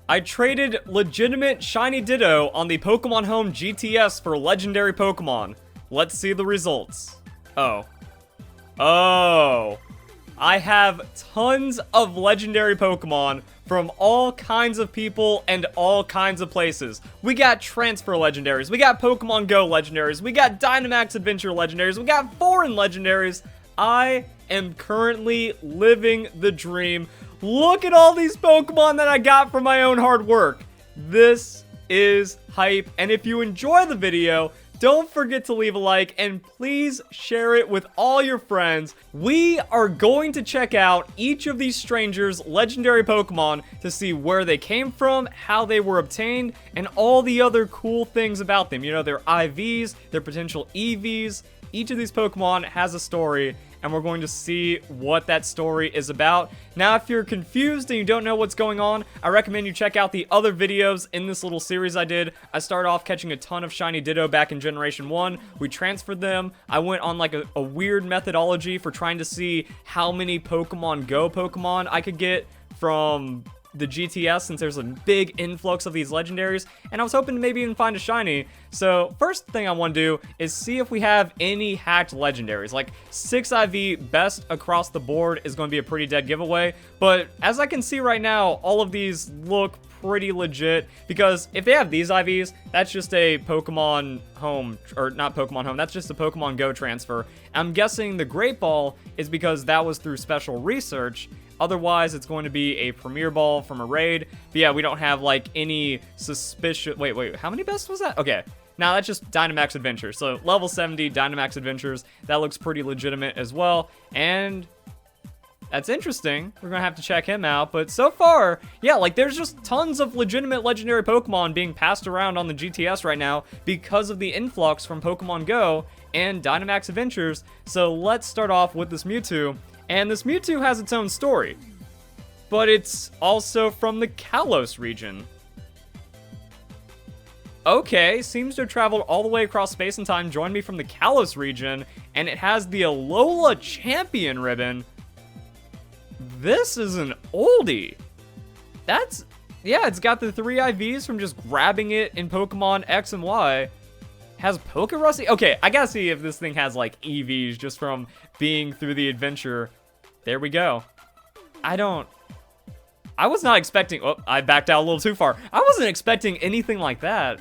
I traded legitimate shiny Ditto on the Pokemon Home GTS for legendary Pokemon. Let's see the results. Oh. I have tons of legendary Pokemon from all kinds of people and all kinds of places. We got transfer legendaries, we got Pokemon Go legendaries, we got Dynamax Adventure legendaries, we got foreign legendaries. I am currently living the dream. Look at all these Pokemon that I got from my own hard work. This is hype, and if you enjoy the video, don't forget to leave a like, and please share it with all your friends. We are going to check out each of these strangers' legendary Pokemon to see where they came from, how they were obtained, and all the other cool things about them. You know, their IVs, their potential EVs. Each of these Pokemon has a story, and we're going to see what that story is about. Now, if you're confused and you don't know what's going on, I recommend you check out the other videos in this little series I did. I started off catching a ton of shiny Ditto back in Generation 1. We transferred them. I went on like a weird methodology for trying to see how many Pokemon Go Pokemon I could get from the GTS, since there's a big influx of these legendaries, and I was hoping to maybe even find a shiny. So first thing I want to do is see if we have any hacked legendaries. Like 6 IV best across the board is going to be a pretty dead giveaway, but as I can see right now, all of these look pretty legit, because if they have these IVs, that's just a Pokemon Home, or not Pokemon Home, that's just a Pokemon Go transfer. I'm guessing the Great Ball is because that was through special research. Otherwise, it's going to be a Premier Ball from a raid. But yeah, we don't have like any suspicious... Wait, how many best was that? Okay, now that's just Dynamax Adventures. So level 70 Dynamax Adventures, that looks pretty legitimate as well. And that's interesting. We're gonna have to check him out. But so far, yeah, like there's just tons of legitimate legendary Pokemon being passed around on the GTS right now because of the influx from Pokemon Go and Dynamax Adventures. So let's start off with this Mewtwo. And this Mewtwo has its own story, but it's also from the Kalos region. Okay, seems to have traveled all the way across space and time, joined me from the Kalos region, and it has the Alola Champion ribbon. This is an oldie. That's, yeah, it's got the 3 IVs from just grabbing it in Pokemon X and Y. Has Pokerusty? Okay, I gotta see if this thing has like EVs just from being through the adventure. There we go. I was not expecting, oh, I backed out a little too far. I wasn't expecting anything like that.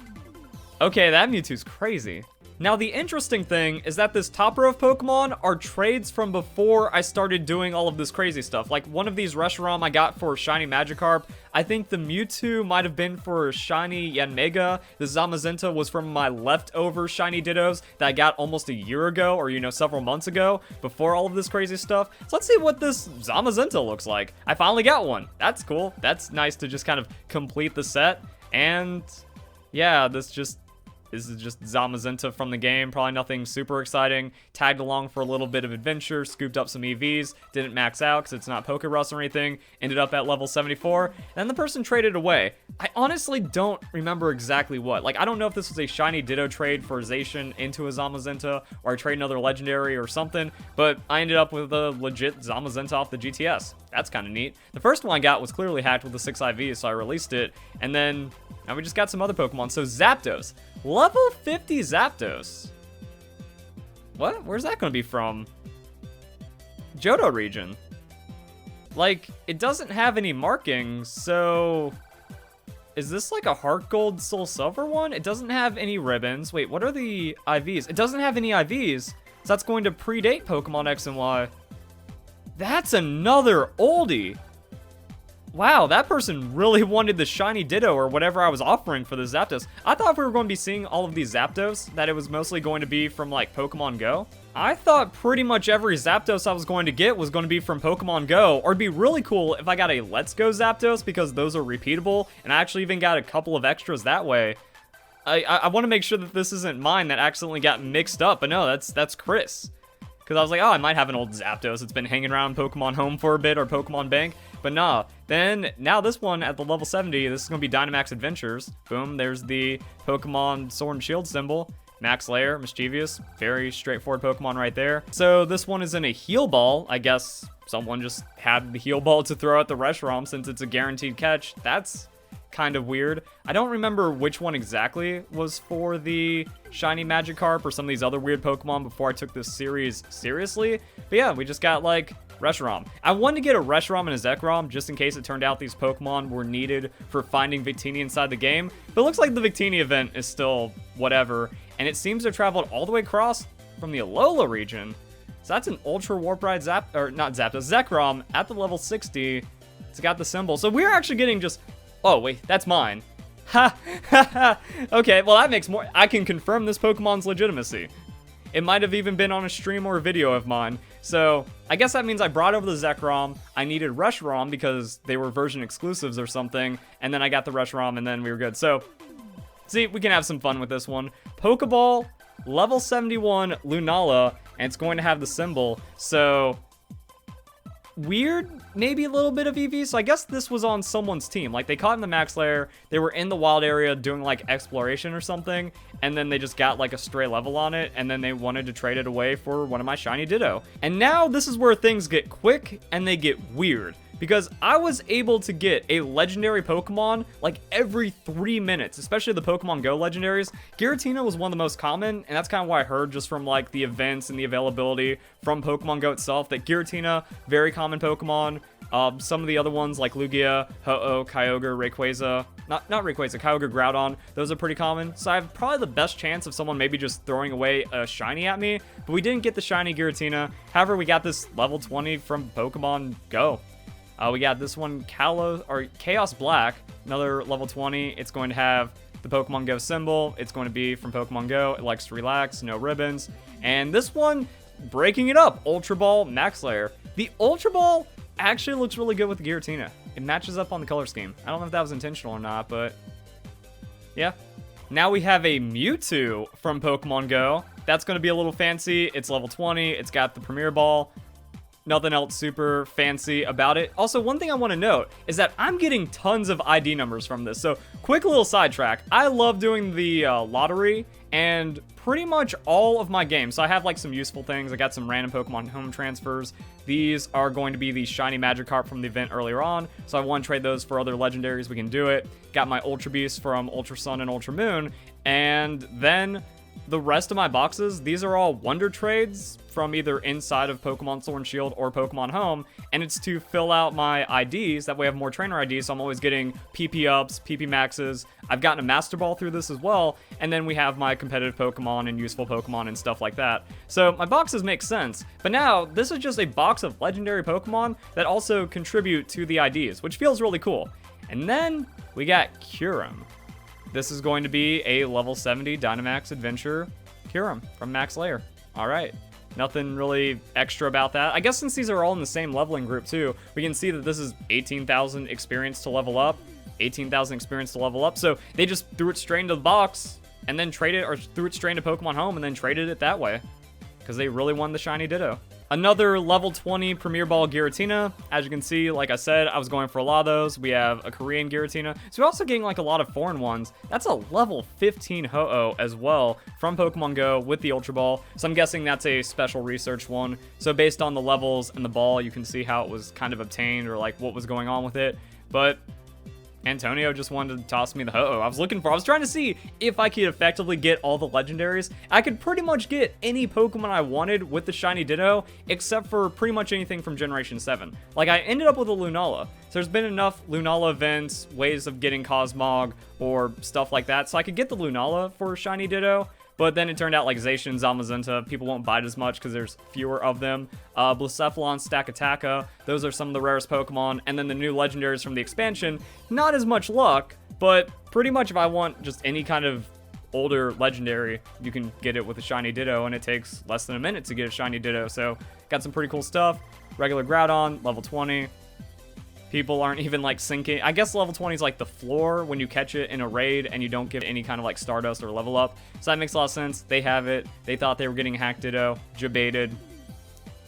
Okay, that Mewtwo's crazy. Now, the interesting thing is that this top row of Pokemon are trades from before I started doing all of this crazy stuff. Like, one of these Reshiram I got for Shiny Magikarp. I think the Mewtwo might have been for Shiny Yanmega. The Zamazenta was from my leftover Shiny Dittos that I got almost a year ago, or, you know, several months ago, before all of this crazy stuff. So let's see what this Zamazenta looks like. I finally got one. That's cool. That's nice to just kind of complete the set. And, yeah, this is just Zamazenta from the game, probably nothing super exciting. Tagged along for a little bit of adventure, scooped up some EVs, didn't max out because it's not Pokerus or anything, ended up at level 74, and then the person traded away. I honestly don't remember exactly what. Like, I don't know if this was a shiny Ditto trade for Zacian into a Zamazenta, or I trade another legendary or something, but I ended up with a legit Zamazenta off the GTS. That's kind of neat. The first one I got was clearly hacked with the 6 IVs, so I released it, and then now we just got some other Pokemon. So Zapdos. Level 50 Zapdos. What? Where's that going to be from? Johto region. Like, it doesn't have any markings, so... Is this like a Heart Gold Soul Silver one? It doesn't have any ribbons. Wait, what are the IVs? It doesn't have any IVs, so that's going to predate Pokemon X and Y. That's another oldie. Wow, that person really wanted the shiny Ditto or whatever I was offering for the Zapdos. I thought if we were going to be seeing all of these Zapdos, that it was mostly going to be from like Pokemon Go. I thought pretty much every Zapdos I was going to get was going to be from Pokemon Go, or it'd be really cool if I got a Let's Go Zapdos, because those are repeatable, and I actually even got a couple of extras that way. I want to make sure that this isn't mine that accidentally got mixed up, but no, that's Chris. Because I was like, oh, I might have an old Zapdos that's been hanging around Pokemon Home for a bit, or Pokemon Bank. But nah, then, now this one at the level 70, this is going to be Dynamax Adventures. Boom, there's the Pokemon Sword and Shield symbol. Max Lair, Mischievous, very straightforward Pokemon right there. So this one is in a Heal Ball. I guess someone just had the Heal Ball to throw at the Reshiram since it's a guaranteed catch. That's kind of weird. I don't remember which one exactly was for the shiny Magikarp or some of these other weird Pokemon before I took this series seriously. But yeah, we just got like Reshiram. I wanted to get a Reshiram and a Zekrom just in case it turned out these Pokemon were needed for finding Victini inside the game. But it looks like the Victini event is still whatever. And it seems to have traveled all the way across from the Alola region. So that's an Ultra Warp Ride Zekrom at the level 60. It's got the symbol. So we're actually getting just... Oh, wait, that's mine. Ha, ha, ha. Okay, well, that makes more... I can confirm this Pokemon's legitimacy. It might have even been on a stream or a video of mine. So I guess that means I brought over the Zekrom. I needed Reshiram because they were version exclusives or something. And then I got the Reshiram and then we were good. So, see, we can have some fun with this one. Pokeball, level 71, Lunala, and it's going to have the symbol. So... weird, maybe a little bit of EV. So I guess this was on someone's team. Like, they caught in the max layer, they were in the wild area doing like exploration or something, and then they just got like a stray level on it, and then they wanted to trade it away for one of my shiny Ditto. And now this is where things get quick and they get weird, because I was able to get a legendary Pokemon like every 3 minutes, especially the Pokemon Go legendaries. Giratina was one of the most common, and that's kind of what I heard just from like the events and the availability from Pokemon Go itself, that Giratina, very common Pokemon. Some of the other ones like Lugia, Ho-Oh, Kyogre, Rayquaza, not Rayquaza, Kyogre, Groudon, those are pretty common. So I have probably the best chance of someone maybe just throwing away a shiny at me, but we didn't get the shiny Giratina. However, we got this level 20 from Pokemon Go. We got this one, Chaos Black, another level 20. It's going to have the Pokemon Go symbol. It's going to be from Pokemon Go. It likes to relax, no ribbons. And this one, breaking it up, Ultra Ball Max Layer. The Ultra Ball actually looks really good with the Giratina. It matches up on the color scheme. I don't know if that was intentional or not, but yeah. Now we have a Mewtwo from Pokemon Go. That's going to be a little fancy. It's level 20. It's got the Premier Ball. Nothing else super fancy about it. Also, one thing I want to note is that I'm getting tons of ID numbers from this. So, quick little sidetrack. I love doing the lottery, and pretty much all of my games. So, I have like some useful things. I got some random Pokemon Home transfers. These are going to be the shiny Magikarp from the event earlier on. So, I want to trade those for other legendaries. We can do it. Got my Ultra Beast from Ultra Sun and Ultra Moon. And then the rest of my boxes, these are all wonder trades from either inside of Pokemon Sword and Shield or Pokemon Home, and it's to fill out my IDs. That way I have more trainer IDs, so I'm always getting PP ups, PP maxes. I've gotten a Master Ball through this as well, and then we have my competitive Pokemon and useful Pokemon and stuff like that. So my boxes make sense, but now this is just a box of legendary Pokemon that also contribute to the IDs, which feels really cool. And then we got Kyurem. This is going to be a level 70 Dynamax Adventure Kyurem from Max Layer. All right. Nothing really extra about that. I guess since these are all in the same leveling group too, we can see that this is 18,000 experience to level up, 18,000 experience to level up. So they just threw it straight into the box and then traded, or threw it straight into Pokemon Home and then traded it that way because they really won the shiny Ditto. Another level 20 Premier Ball Giratina. As you can see, like I said, I was going for a lot of those. We have a Korean Giratina. So we're also getting like a lot of foreign ones. That's a level 15 Ho-Oh as well from Pokemon Go with the Ultra Ball. So I'm guessing that's a special research one. So based on the levels and the ball, you can see how it was kind of obtained or like what was going on with it. But Antonio just wanted to toss me the Ho-Oh. I was trying to see if I could effectively get all the legendaries. I could pretty much get any Pokemon I wanted with the shiny Ditto, except for pretty much anything from Generation 7. Like, I ended up with a Lunala. So there's been enough Lunala events, ways of getting Cosmog, or stuff like that, so I could get the Lunala for shiny Ditto. But then it turned out like Zacian, Zamazenta, people won't bite as much because there's fewer of them. Blacephalon, Stakataka, those are some of the rarest Pokemon. And then the new legendaries from the expansion, not as much luck, but pretty much if I want just any kind of older legendary, you can get it with a shiny Ditto, and it takes less than a minute to get a shiny Ditto. So got some pretty cool stuff. Regular Groudon, level 20. People aren't even like sinking. I guess level 20 is like the floor when you catch it in a raid and you don't give any kind of like Stardust or level up. So that makes a lot of sense. They have it. They thought they were getting hacked Ditto, jebaited,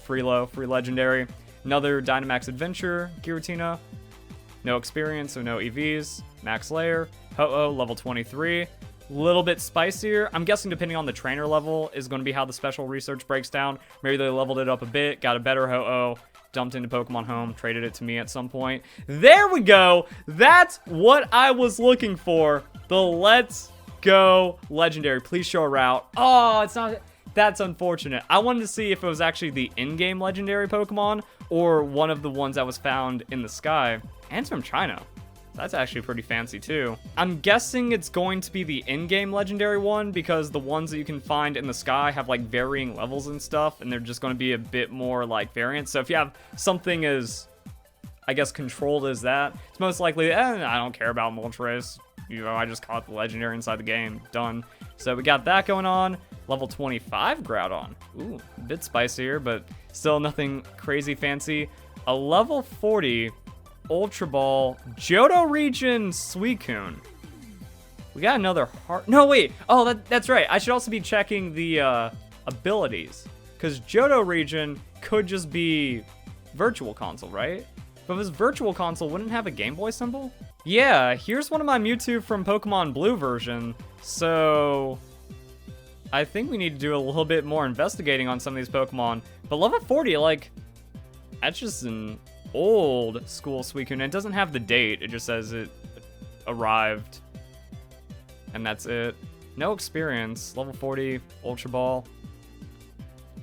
free legendary. Another Dynamax Adventure, Giratina. No experience, so no EVs. Max Layer, Ho-Oh, level 23. Little bit spicier. I'm guessing depending on the trainer level is going to be how the special research breaks down. Maybe they leveled it up a bit, got a better Ho-Oh, dumped into Pokemon Home, traded it to me at some point. There we go. That's what I was looking for. The Let's Go legendary. Please show a route. Oh, it's not. That's unfortunate. I wanted to see if it was actually the in-game legendary Pokemon or one of the ones that was found in the sky. And it's from China. That's actually pretty fancy too. I'm guessing it's going to be the in-game legendary one because the ones that you can find in the sky have like varying levels and stuff, and they're just going to be a bit more like variant. So if you have something as, I guess, controlled as that, it's most likely, I don't care about Moltres. You know, I just caught the legendary inside the game. Done. So we got that going on. Level 25 Groudon. Ooh, a bit spicier, but still nothing crazy fancy. A level 40 Ultra Ball Johto region Suicune. We got another heart. No, wait. Oh, that's right. I should also be checking the abilities, because Johto region could just be Virtual Console, right? But if it's Virtual Console, wouldn't it have a Game Boy symbol? Yeah, here's one of my Mewtwo from Pokemon Blue version. So I think we need to do a little bit more investigating on some of these Pokemon. But level 40, like, that's just an old school Suicune. It doesn't have the date. It just says it arrived. And that's it. No experience. Level 40, Ultra Ball.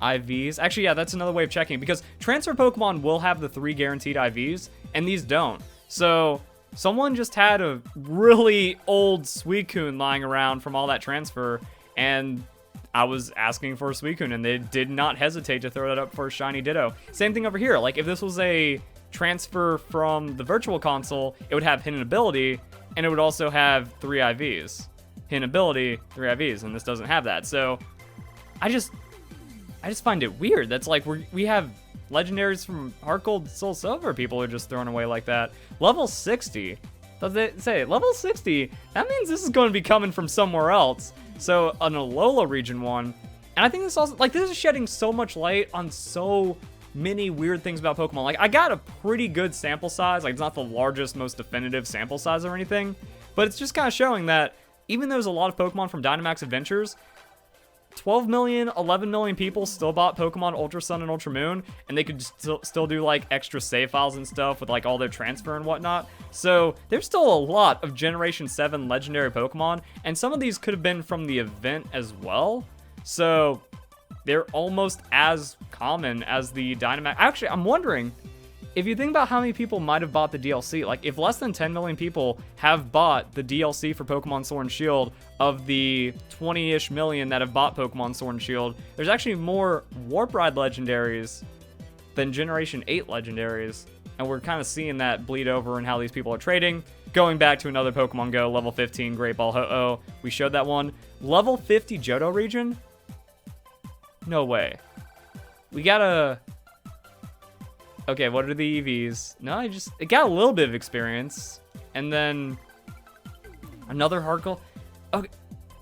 IVs. Actually, yeah, that's another way of checking, because transfer Pokemon will have the 3 guaranteed IVs, and these don't. So someone just had a really old Suicune lying around from all that transfer, and I was asking for a Suicune, and they did not hesitate to throw that up for a shiny Ditto. Same thing over here. Like, if this was a transfer from the Virtual Console, it would have Hidden Ability, and it would also have 3 IVs. Hidden Ability, 3 IVs, and this doesn't have that. So I just find it weird. That's like, we have legendaries from Heart Gold, Soul Silver people are just throwing away like that. Level 60. Does it say level 60? That means this is going to be coming from somewhere else. So an Alola region one. And I think this also, like, this is shedding so much light on so many weird things about Pokemon. Like, I got a pretty good sample size. Like, it's not the largest, most definitive sample size or anything, but it's just kind of showing that even though there's a lot of Pokemon from Dynamax Adventures, 12 million, 11 million people still bought Pokemon Ultra Sun and Ultra Moon, and they could still do like extra save files and stuff with like all their transfer and whatnot. So there's still a lot of Generation 7 legendary Pokemon, and some of these could have been from the event as well. So they're almost as common as the Dynamax. Actually, I'm wondering, if you think about how many people might have bought the DLC, like if less than 10 million people have bought the DLC for Pokemon Sword and Shield of the 20-ish million that have bought Pokemon Sword and Shield, there's actually more Warp Ride legendaries than Generation 8 legendaries. And we're kind of seeing that bleed over in how these people are trading. Going back to another Pokemon Go, level 15 Great Ball Ho-Oh. We showed that one. Level 50 Johto region? No way. We gotta... Okay, what are the EVs? No, it got a little bit of experience. And then another Heart Gold. Okay,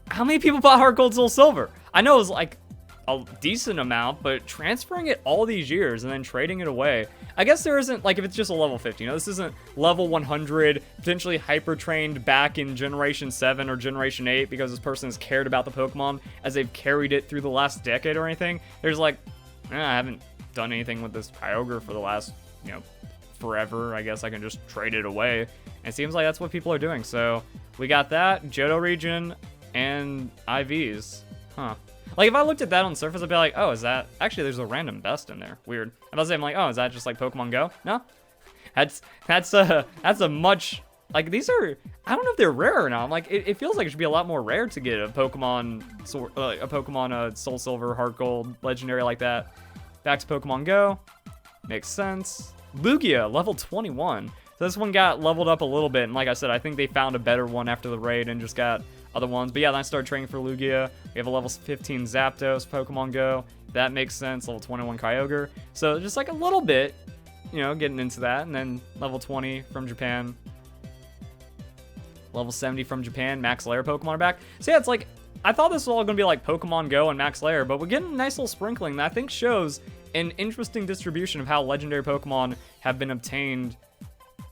how many people bought Heart Gold Soul Silver? I know it was like a decent amount, but transferring it all these years and then trading it away. I guess there isn't, like, if it's just a level 50, you know, this isn't level 100, potentially hyper trained back in Generation 7 or Generation 8 because this person has cared about the Pokemon as they've carried it through the last decade or anything. There's like, I haven't done anything with this Kyogre for the last, you know, forever. I guess I can just trade it away. And it seems like that's what people are doing. So we got that, Johto region, and IVs. Huh. Like, if I looked at that on the surface, I'd be like, oh, is that... Actually, there's a random best in there. Weird. I was saying, like, oh, is that just like Pokemon Go? No. That's a much... Like, these are... I don't know if they're rare or not. Like, it feels like it should be a lot more rare to get a Pokemon Soul Silver, Heart Gold, Legendary like that. Back to Pokemon Go. Makes sense. Lugia, level 21. So this one got leveled up a little bit, and like I said, I think they found a better one after the raid and just got other ones. But yeah, then I started training for Lugia. We have a level 15 Zapdos, Pokemon Go. That makes sense. Level 21 Kyogre. So just like a little bit, you know, getting into that. And then level 20 from Japan. Level 70 from Japan. Max Lair Pokemon are back. So yeah, it's like, I thought this was all going to be like Pokemon Go and Max Lair, but we're getting a nice little sprinkling that I think shows an interesting distribution of how legendary Pokemon have been obtained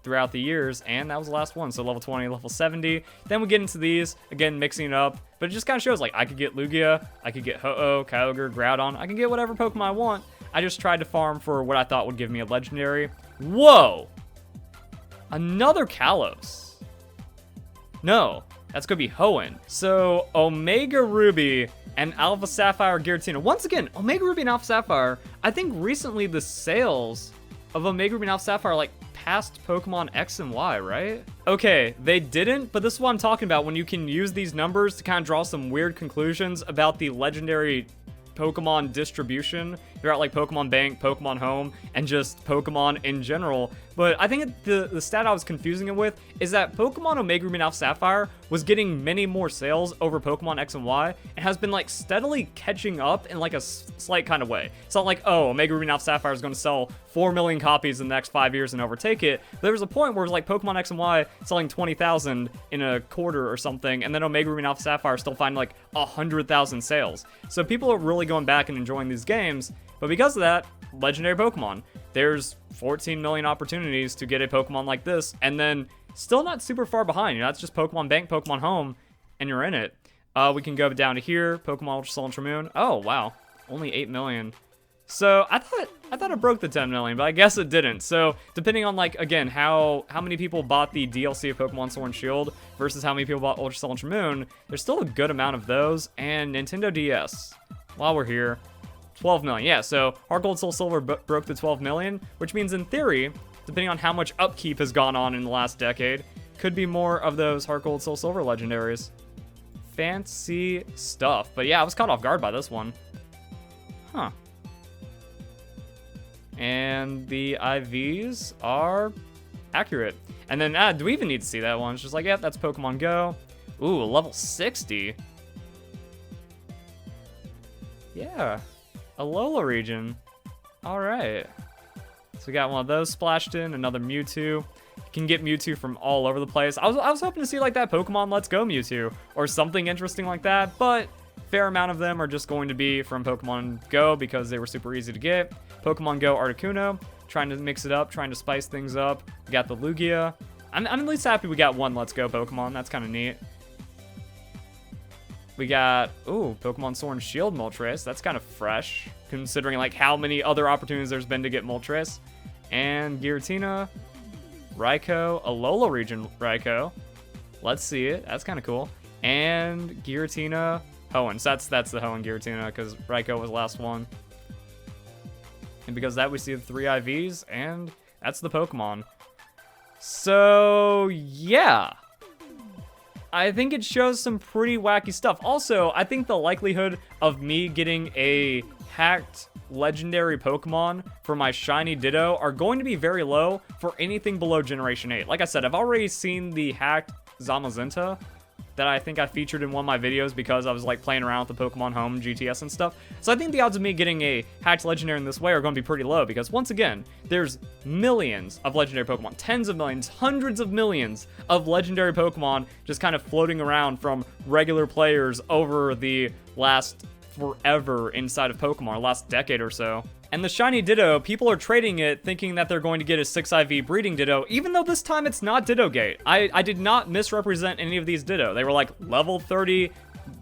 throughout the years, and that was the last one. So level 20, level 70. Then we get into these, again, mixing it up, but it just kind of shows, like, I could get Lugia, I could get Ho-Oh, Kyogre, Groudon, I can get whatever Pokemon I want. I just tried to farm for what I thought would give me a legendary. Whoa! Another Kalos. No, that's gonna be Hoenn. So, Omega Ruby and Alpha Sapphire Giratina. Once again, Omega Ruby and Alpha Sapphire, I think recently the sales of Omega Ruby and Alpha Sapphire like passed Pokemon X and Y, right? Okay, they didn't, but this is what I'm talking about when you can use these numbers to kind of draw some weird conclusions about the legendary Pokemon distribution throughout like Pokemon Bank, Pokemon Home, and just Pokemon in general. But I think the stat I was confusing it with is that Pokemon Omega Ruby and Alpha Sapphire was getting many more sales over Pokemon X and Y and has been like steadily catching up in like a slight kind of way. It's not like, oh, Omega Ruby and Alpha Sapphire is going to sell 4 million copies in the next 5 years and overtake it. But there was a point where it was like Pokemon X and Y selling 20,000 in a quarter or something, and then Omega Ruby and Alpha Sapphire still finding like 100,000 sales. So people are really going back and enjoying these games. But because of that, legendary Pokemon. There's 14 million opportunities to get a Pokemon like this, and then still not super far behind. You know, that's just Pokemon Bank, Pokemon Home, and you're in it. We can go down to here, Pokemon Ultra Sun, Ultra Moon. Oh, wow. Only 8 million. So I thought it broke the 10 million, but I guess it didn't. So depending on like, again, how many people bought the DLC of Pokemon Sword and Shield versus how many people bought Ultra Sun, Ultra Moon, there's still a good amount of those. And Nintendo DS, while we're here, 12 million. Yeah, so Heart Gold Soul Silver broke the 12 million, which means in theory, depending on how much upkeep has gone on in the last decade, could be more of those Heart Gold Soul Silver legendaries. Fancy stuff. But yeah, I was caught off guard by this one. Huh. And the IVs are accurate. And then, do we even need to see that one? It's just like, yeah, that's Pokemon Go. Ooh, level 60. Yeah. Alola region. Alright. So we got one of those splashed in, another Mewtwo. You can get Mewtwo from all over the place. I was hoping to see like that Pokemon Let's Go Mewtwo or something interesting like that, but fair amount of them are just going to be from Pokemon Go because they were super easy to get. Pokemon Go Articuno, trying to mix it up, trying to spice things up. We got the Lugia. I'm at least happy we got one Let's Go Pokemon. That's kind of neat. We got, ooh, Pokemon Sword and Shield Moltres. That's kind of fresh, considering like how many other opportunities there's been to get Moltres. And Giratina, Raikou, Alola region Raikou. Let's see it. That's kind of cool. And Giratina, Hoenn. So that's the Hoenn Giratina because Raikou was the last one. And because of that, we see the 3 IVs, and that's the Pokemon. So, yeah. I think it shows some pretty wacky stuff. Also, I think the likelihood of me getting a hacked legendary Pokemon for my shiny Ditto are going to be very low for anything below Generation 8. Like I said, I've already seen the hacked Zamazenta that I think I featured in one of my videos because I was like playing around with the Pokemon Home GTS and stuff. So I think the odds of me getting a hacked legendary in this way are going to be pretty low because once again, there's millions of legendary Pokemon, tens of millions, hundreds of millions of legendary Pokemon just kind of floating around from regular players over the last forever inside of Pokemon, last decade or so. And the shiny Ditto, people are trading it thinking that they're going to get a 6IV breeding Ditto, even though this time it's not Ditto Gate. I did not misrepresent any of these Ditto. They were like level 30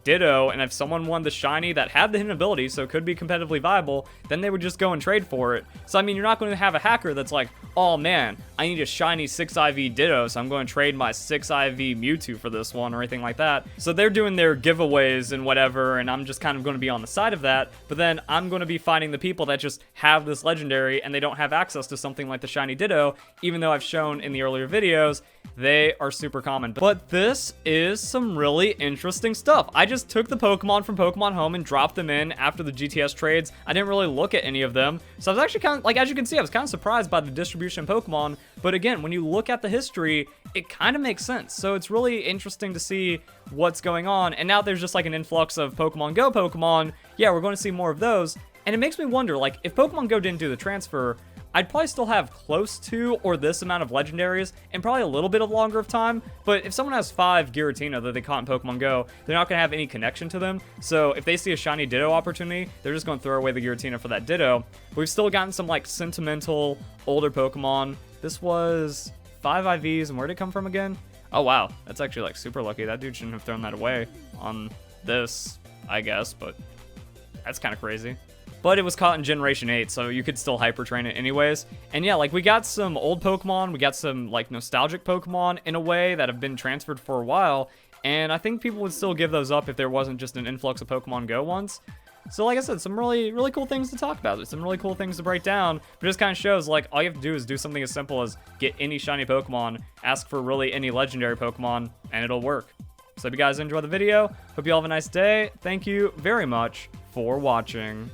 Ditto, and if someone won the shiny that had the hidden ability, so could be competitively viable, then they would just go and trade for it. So I mean, you're not going to have a hacker that's like, oh man, I need a shiny 6IV Ditto, so I'm going to trade my 6IV Mewtwo for this one or anything like that. So they're doing their giveaways and whatever, and I'm just kind of going to be on the side of that, but then I'm going to be finding the people that just have this legendary and they don't have access to something like the shiny Ditto, even though I've shown in the earlier videos they are super common. But this is some really interesting stuff. I just took the Pokemon from Pokemon Home and dropped them in after the GTS trades. I didn't really look at any of them. So I was actually kind of, like, as you can see, I was kind of surprised by the distribution of Pokemon. But again, when you look at the history, it kind of makes sense. So it's really interesting to see what's going on. And now there's just like an influx of Pokemon Go Pokemon. Yeah, we're going to see more of those. And it makes me wonder, like, if Pokemon Go didn't do the transfer, I'd probably still have close to or this amount of legendaries and probably a little bit of longer of time. But if someone has 5 Giratina that they caught in Pokemon Go, they're not going to have any connection to them. So if they see a shiny Ditto opportunity, they're just going to throw away the Giratina for that Ditto. We've still gotten some like sentimental older Pokemon. This was 5 IVs, and where did it come from again? Oh wow, that's actually like super lucky. That dude shouldn't have thrown that away on this, I guess, but that's kind of crazy. but it was caught in Generation 8, so you could still hyper train it anyways. And yeah, like we got some old Pokemon, we got some like nostalgic Pokemon in a way that have been transferred for a while, and I think people would still give those up if there wasn't just an influx of Pokemon Go ones. So like I said, some really, really cool things to talk about. Some really cool things to break down. But it just kind of shows, like, all you have to do is do something as simple as get any shiny Pokemon, ask for really any legendary Pokemon, and it'll work. So if you guys enjoyed the video, hope you all have a nice day. Thank you very much for watching.